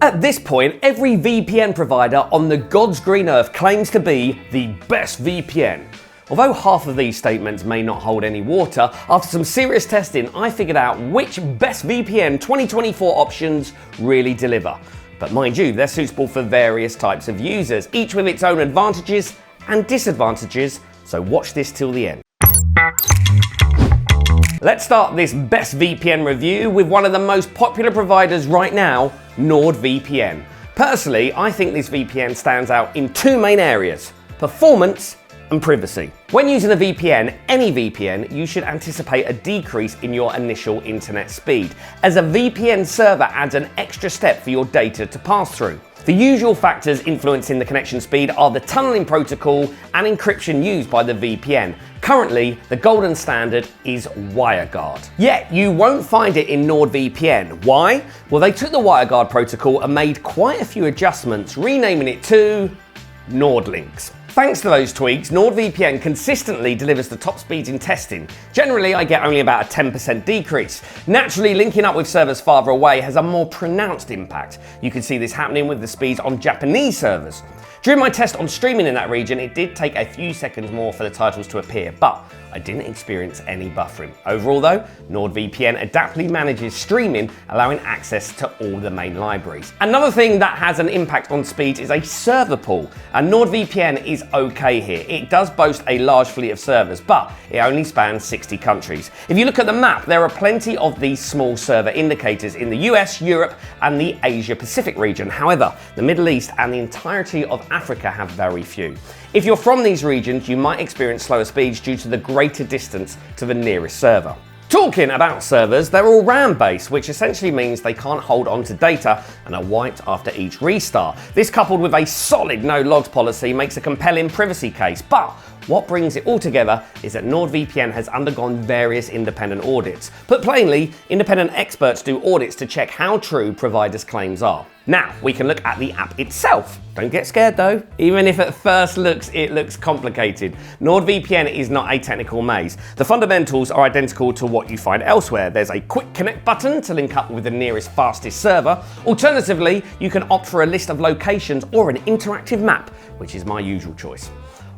At this point, every VPN provider on the God's green earth claims to be the best VPN. Although half of these statements may not hold any water, after some serious testing, I figured out which best VPN 2024 options really deliver. But mind you, they're suitable for various types of users, each with its own advantages and disadvantages, so watch this till the end. Let's start this best VPN review with one of the most popular providers right now, NordVPN. Personally, I think this VPN stands out in two main areas: performance and privacy. When using a VPN, any VPN, you should anticipate a decrease in your initial internet speed, as a VPN server adds an extra step for your data to pass through. The usual factors influencing the connection speed are the tunneling protocol and encryption used by the VPN. Currently, the golden standard is WireGuard. Yet, you won't find it in NordVPN. Why? Well, they took the WireGuard protocol and made quite a few adjustments, renaming it to NordLinks. Thanks to those tweaks, NordVPN consistently delivers the top speeds in testing. Generally, I get only about a 10% decrease. Naturally, linking up with servers farther away has a more pronounced impact. You can see this happening with the speeds on Japanese servers. During my test on streaming in that region, it did take a few seconds more for the titles to appear, but I didn't experience any buffering. Overall though, NordVPN adaptly manages streaming, allowing access to all the main libraries. Another thing that has an impact on speeds is a server pool, and NordVPN is okay here. It does boast a large fleet of servers, but it only spans 60 countries. If you look at the map, there are plenty of these small server indicators in the US, Europe, and the Asia Pacific region. However, the Middle East and the entirety of Africa have very few. If you're from these regions, you might experience slower speeds due to the greater distance to the nearest server. Talking about servers, they're all RAM-based, which essentially means they can't hold on to data and are wiped after each restart. This, coupled with a solid no logs policy, makes a compelling privacy case. But what brings it all together is that NordVPN has undergone various independent audits. Put plainly, independent experts do audits to check how true providers' claims are. Now, we can look at the app itself. Don't get scared though. Even if at first it looks complicated, NordVPN is not a technical maze. The fundamentals are identical to what you find elsewhere. There's a quick connect button to link up with the nearest fastest server. Alternatively, you can opt for a list of locations or an interactive map, which is my usual choice.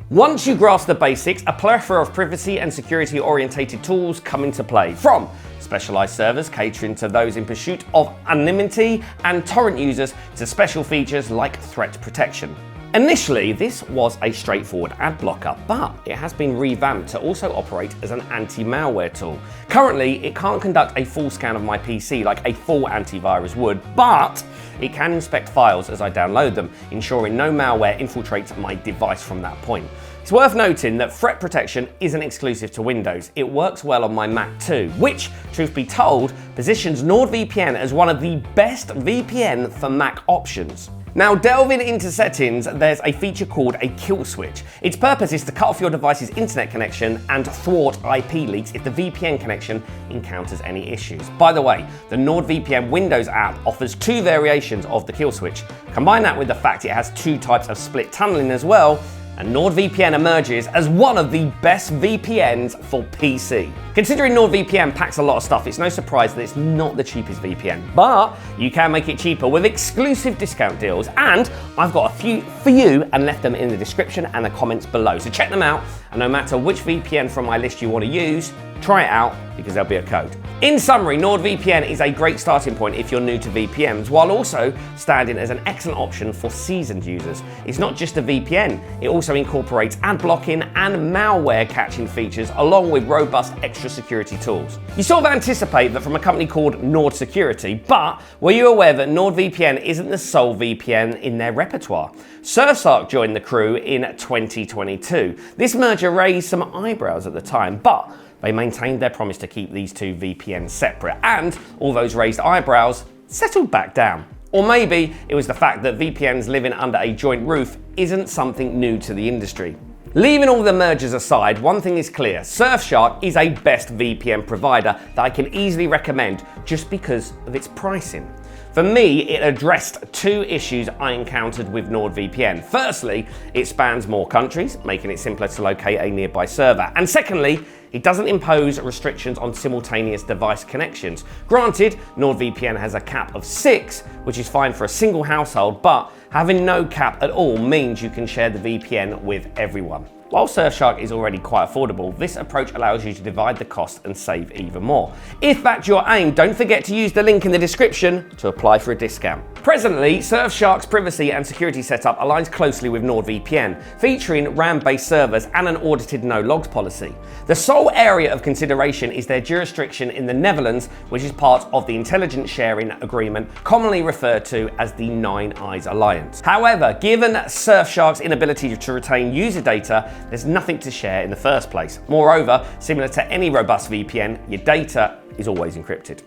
Once you grasp the basics, a plethora of privacy and security-orientated tools come into play, from specialized servers catering to those in pursuit of anonymity and torrent users to special features like threat protection. Initially, this was a straightforward ad blocker, but it has been revamped to also operate as an anti-malware tool. Currently, it can't conduct a full scan of my PC like a full antivirus would, but it can inspect files as I download them, ensuring no malware infiltrates my device from that point. It's worth noting that threat protection isn't exclusive to Windows. It works well on my Mac too, which, truth be told, positions NordVPN as one of the best VPN for Mac options. Now, delving into settings, there's a feature called a kill switch. Its purpose is to cut off your device's internet connection and thwart IP leaks if the VPN connection encounters any issues. By the way, the NordVPN Windows app offers two variations of the kill switch. Combine that with the fact it has two types of split tunneling as well, and NordVPN emerges as one of the best VPNs for PC. Considering NordVPN packs a lot of stuff, it's no surprise that it's not the cheapest VPN, but you can make it cheaper with exclusive discount deals, and I've got a few for you and left them in the description and the comments below, so check them out, and no matter which VPN from my list you want to use, try it out because there'll be a code. In summary, NordVPN is a great starting point if you're new to VPNs, while also standing as an excellent option for seasoned users. It's not just a VPN, it also incorporates ad blocking and malware catching features along with robust extra security tools. You sort of anticipate that from a company called Nord Security, but were you aware that NordVPN isn't the sole VPN in their repertoire? Surfshark joined the crew in 2022. This merger raised some eyebrows at the time, but they maintained their promise to keep these two VPNs separate, and all those raised eyebrows settled back down. Or maybe it was the fact that VPNs living under a joint roof isn't something new to the industry. Leaving all the mergers aside, one thing is clear: Surfshark is a best VPN provider that I can easily recommend just because of its pricing. For me, it addressed two issues I encountered with NordVPN. Firstly, it spans more countries, making it simpler to locate a nearby server. And secondly, it doesn't impose restrictions on simultaneous device connections. Granted, NordVPN has a cap of 6, which is fine for a single household, but having no cap at all means you can share the VPN with everyone. While Surfshark is already quite affordable, this approach allows you to divide the cost and save even more. If that's your aim, don't forget to use the link in the description to apply for a discount. Presently, Surfshark's privacy and security setup aligns closely with NordVPN, featuring RAM-based servers and an audited no-logs policy. The sole area of consideration is their jurisdiction in the Netherlands, which is part of the Intelligence Sharing Agreement, commonly referred to as the Nine Eyes Alliance. However, given Surfshark's inability to retain user data, there's nothing to share in the first place. Moreover, similar to any robust VPN, your data is always encrypted.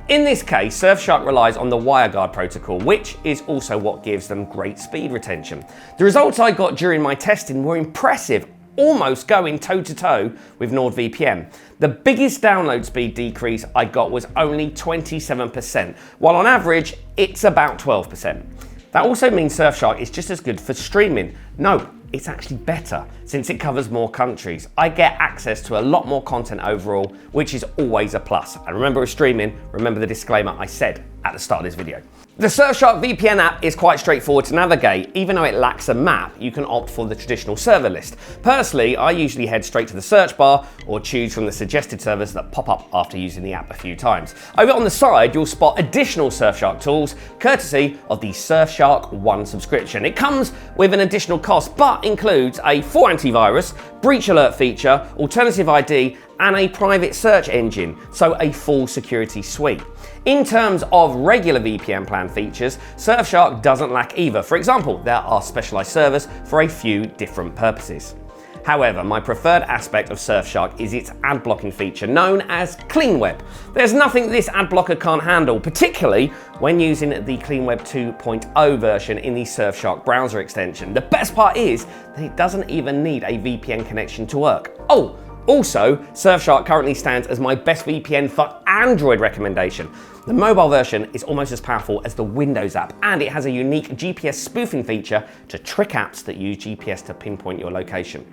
In this case, Surfshark relies on the WireGuard protocol, which is also what gives them great speed retention. The results I got during my testing were impressive, almost going toe-to-toe with NordVPN. The biggest download speed decrease I got was only 27%, while on average, it's about 12%. That also means Surfshark is just as good for streaming. No, it's actually better since it covers more countries. I get access to a lot more content overall, which is always a plus. And remember with streaming, remember the disclaimer I said at the start of this video. The Surfshark VPN app is quite straightforward to navigate. Even though it lacks a map, you can opt for the traditional server list. Personally, I usually head straight to the search bar or choose from the suggested servers that pop up after using the app a few times. Over on the side, you'll spot additional Surfshark tools, courtesy of the Surfshark One subscription. It comes with an additional cost, but includes a full antivirus, breach alert feature, alternative ID, and a private search engine, so a full security suite. In terms of regular VPN plan features, Surfshark doesn't lack either. For example, there are specialized servers for a few different purposes. However, my preferred aspect of Surfshark is its ad blocking feature known as Clean Web. There's nothing this ad blocker can't handle, particularly when using the Clean Web 2.0 version in the Surfshark browser extension. The best part is that it doesn't even need a VPN connection to work. Oh, also, Surfshark currently stands as my best VPN for Android recommendation. The mobile version is almost as powerful as the Windows app, and it has a unique GPS spoofing feature to trick apps that use GPS to pinpoint your location.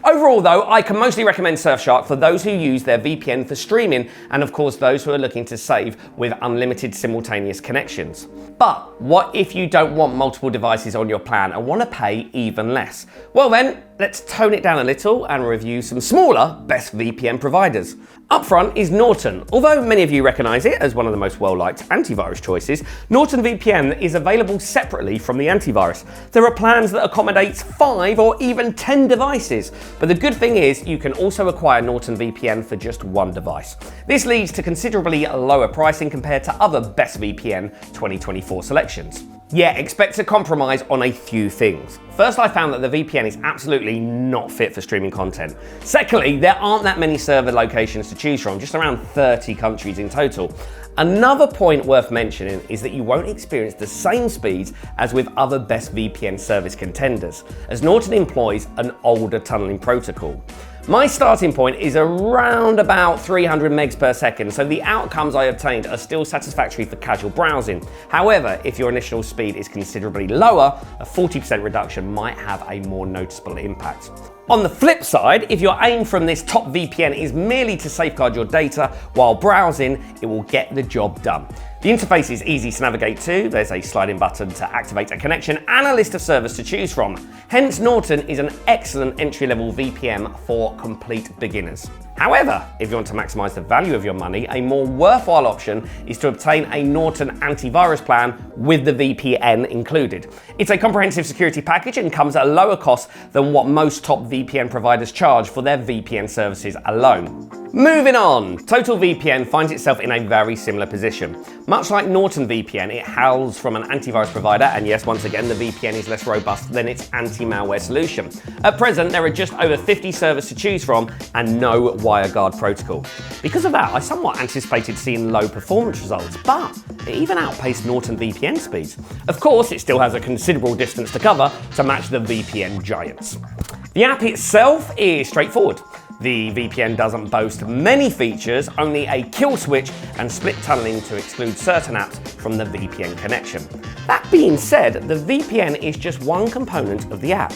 Overall though, I can mostly recommend Surfshark for those who use their VPN for streaming, and of course those who are looking to save with unlimited simultaneous connections. But what if you don't want multiple devices on your plan and want to pay even less? Well then, let's tone it down a little and review some smaller best VPN providers. Up front is Norton. Although many of you recognize it as one of the most well-liked antivirus choices, Norton VPN is available separately from the antivirus. There are plans that accommodate 5 or even 10 devices, but the good thing is you can also acquire Norton VPN for just one device. This leads to considerably lower pricing compared to other best VPN 2024 selections. Yeah, expect to compromise on a few things. First, I found that the VPN is absolutely not fit for streaming content. Secondly, there aren't that many server locations to choose from, just around 30 countries in total. Another point worth mentioning is that you won't experience the same speeds as with other best VPN service contenders, as Norton employs an older tunneling protocol. My starting point is around about 300 megs per second, so the outcomes I obtained are still satisfactory for casual browsing. However, if your initial speed is considerably lower, a 40% reduction might have a more noticeable impact. On the flip side, if your aim from this top VPN is merely to safeguard your data while browsing, it will get the job done. The interface is easy to navigate to, there's a sliding button to activate a connection and a list of servers to choose from. Hence, Norton is an excellent entry-level VPN for complete beginners. However, if you want to maximize the value of your money, a more worthwhile option is to obtain a Norton antivirus plan with the VPN included. It's a comprehensive security package and comes at a lower cost than what most top VPN providers charge for their VPN services alone. Moving on, TotalVPN finds itself in a very similar position. Much like Norton VPN, it hails from an antivirus provider, and yes, once again, the VPN is less robust than its anti-malware solution. At present, there are just over 50 servers to choose from and no WireGuard protocol. Because of that, I somewhat anticipated seeing low performance results, but it even outpaced Norton VPN speeds. Of course, it still has a considerable distance to cover to match the VPN giants. The app itself is straightforward. The VPN doesn't boast many features, only a kill switch and split tunneling to exclude certain apps from the VPN connection. That being said, the VPN is just one component of the app.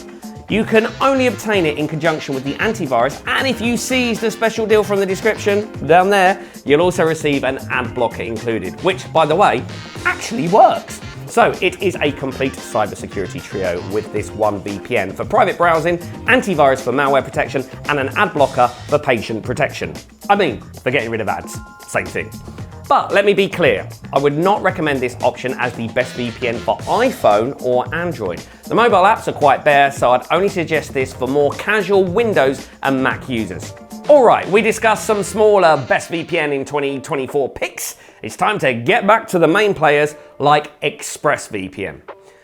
You can only obtain it in conjunction with the antivirus, and if you seize the special deal from the description down there, you'll also receive an ad blocker included, which, by the way, actually works. So it is a complete cybersecurity trio with this one VPN for private browsing, antivirus for malware protection, and an ad blocker for patient protection. I mean, for getting rid of ads, same thing. But let me be clear, I would not recommend this option as the best VPN for iPhone or Android. The mobile apps are quite bare, so I'd only suggest this for more casual Windows and Mac users. Alright, we discussed some smaller best VPN in 2024 picks. It's time to get back to the main players like ExpressVPN.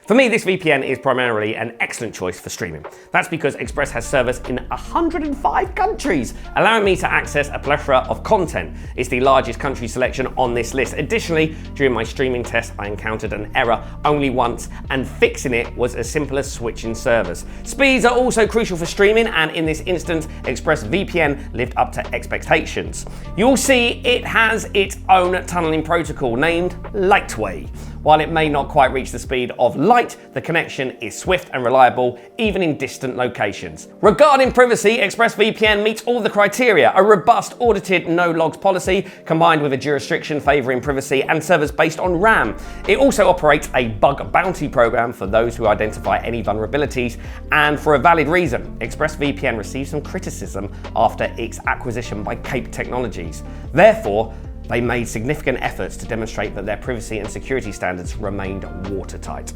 For me, this VPN is primarily an excellent choice for streaming. That's because Express has service in 105 countries, allowing me to access a plethora of content. It's the largest country selection on this list. Additionally, during my streaming test, I encountered an error only once, and fixing it was as simple as switching servers. Speeds are also crucial for streaming, and in this instance, ExpressVPN lived up to expectations. You'll see it has its own tunneling protocol named Lightway. While it may not quite reach the speed of light, the connection is swift and reliable, even in distant locations. Regarding privacy, ExpressVPN meets all the criteria: a robust, audited, no logs policy, combined with a jurisdiction favoring privacy and servers based on RAM. It also operates a bug bounty program for those who identify any vulnerabilities, and for a valid reason. ExpressVPN received some criticism after its acquisition by Cape Technologies. Therefore, they made significant efforts to demonstrate that their privacy and security standards remained watertight.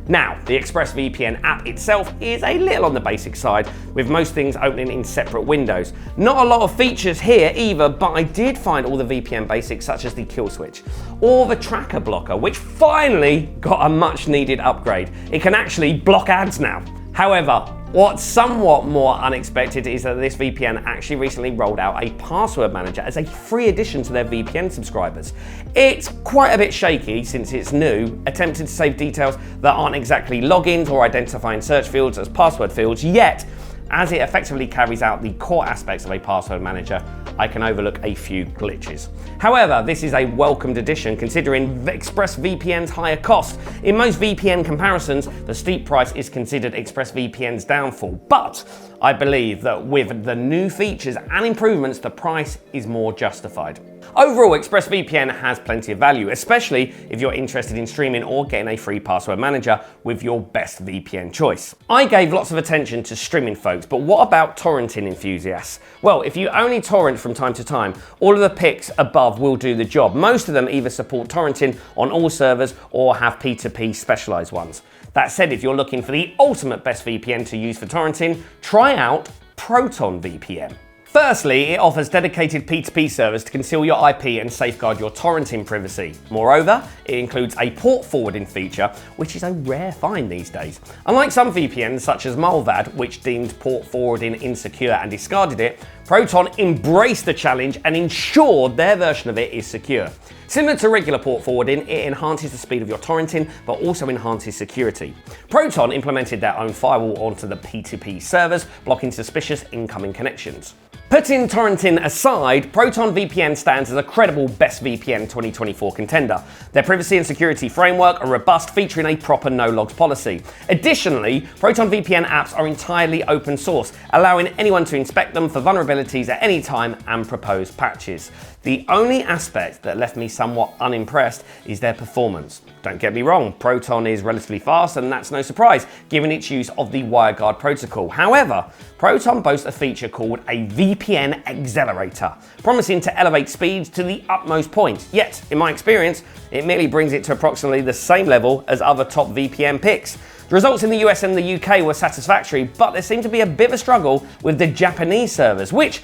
Now, the ExpressVPN app itself is a little on the basic side, with most things opening in separate windows. Not a lot of features here either, but I did find all the VPN basics such as the kill switch or the tracker blocker, which finally got a much needed upgrade. It can actually block ads now. However, what's somewhat more unexpected is that this VPN actually recently rolled out a password manager as a free addition to their VPN subscribers. It's quite a bit shaky since it's new, attempting to save details that aren't exactly logins or identifying search fields as password fields, yet as it effectively carries out the core aspects of a password manager, I can overlook a few glitches. However, this is a welcomed addition considering ExpressVPN's higher cost. In most VPN comparisons, the steep price is considered ExpressVPN's downfall, but I believe that with the new features and improvements, the price is more justified. Overall, ExpressVPN has plenty of value, especially if you're interested in streaming or getting a free password manager with your best VPN choice. I gave lots of attention to streaming folks, but what about torrenting enthusiasts? Well, if you only torrent from time to time, all of the picks above will do the job. Most of them either support torrenting on all servers or have P2P specialized ones. That said, if you're looking for the ultimate best VPN to use for torrenting, try out Proton VPN. Firstly, it offers dedicated P2P servers to conceal your IP and safeguard your torrenting privacy. Moreover, it includes a port forwarding feature, which is a rare find these days. Unlike some VPNs, such as Mulvad, which deemed port forwarding insecure and discarded it, Proton embraced the challenge and ensured their version of it is secure. Similar to regular port forwarding, it enhances the speed of your torrenting, but also enhances security. Proton implemented their own firewall onto the P2P servers, blocking suspicious incoming connections. Putting torrenting aside, Proton VPN stands as a credible best VPN 2024 contender. Their privacy and security framework are robust, featuring a proper no-logs policy. Additionally, Proton VPN apps are entirely open source, allowing anyone to inspect them for vulnerabilities at any time and propose patches. The only aspect that left me somewhat unimpressed is their performance. Don't get me wrong, Proton is relatively fast, and that's no surprise given its use of the WireGuard protocol. However, Proton boasts a feature called a VPN accelerator, promising to elevate speeds to the utmost point. Yet, in my experience, it merely brings it to approximately the same level as other top VPN picks. The results in the US and the UK were satisfactory, but there seemed to be a bit of a struggle with the Japanese servers, which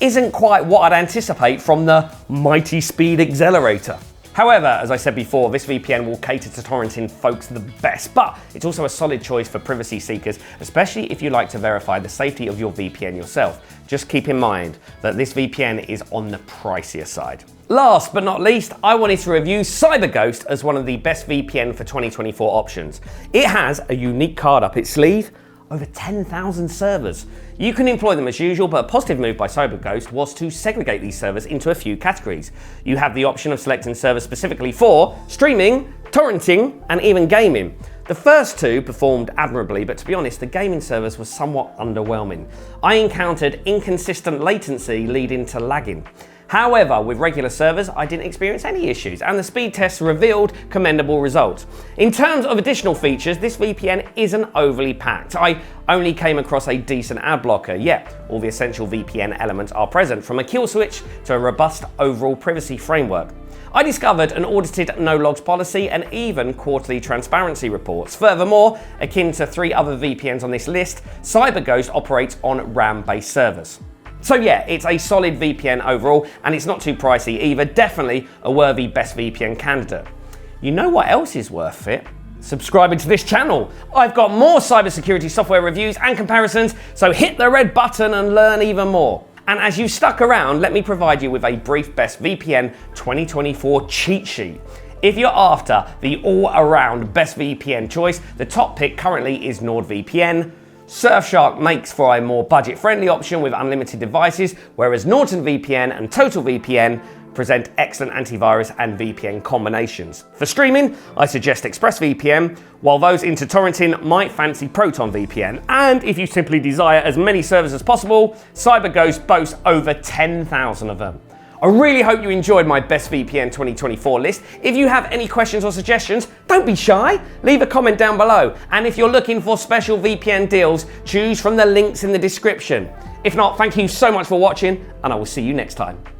isn't quite what I'd anticipate from the mighty speed accelerator. However, as I said before, this VPN will cater to torrenting folks the best, but it's also a solid choice for privacy seekers, especially if you like to verify the safety of your VPN yourself. Just keep in mind that this VPN is on the pricier side. Last but not least, I wanted to review Cyberghost as one of the best VPN for 2024 options. It has a unique card up its sleeve. over 10,000 servers. You can employ them as usual, but a positive move by Cyberghost was to segregate these servers into a few categories. You have the option of selecting servers specifically for streaming, torrenting, and even gaming. The first two performed admirably, but to be honest, the gaming servers were somewhat underwhelming. I encountered inconsistent latency leading to lagging. However, with regular servers, I didn't experience any issues, and the speed tests revealed commendable results. In terms of additional features, this VPN isn't overly packed. I only came across a decent ad blocker, yet all the essential VPN elements are present, from a kill switch to a robust overall privacy framework. I discovered an audited no-logs policy and even quarterly transparency reports. Furthermore, akin to 3 other VPNs on this list, Cyberghost operates on RAM-based servers. So yeah, it's a solid VPN overall, and it's not too pricey either. Definitely a worthy best VPN candidate. You know what else is worth it? Subscribing to this channel. I've got more cybersecurity software reviews and comparisons, so hit the red button and learn even more. And as you stuck around, let me provide you with a brief Best VPN 2024 cheat sheet. If you're after the all-around best VPN choice, the top pick currently is NordVPN. Surfshark makes for a more budget-friendly option with unlimited devices, whereas Norton VPN and TotalAV present excellent antivirus and VPN combinations. For streaming, I suggest ExpressVPN, while those into torrenting might fancy Proton VPN. And if you simply desire as many servers as possible, Cyberghost boasts over 10,000 of them. I really hope you enjoyed my Best VPN 2024 list. If you have any questions or suggestions, don't be shy. Leave a comment down below. And if you're looking for special VPN deals, choose from the links in the description. If not, thank you so much for watching, and I will see you next time.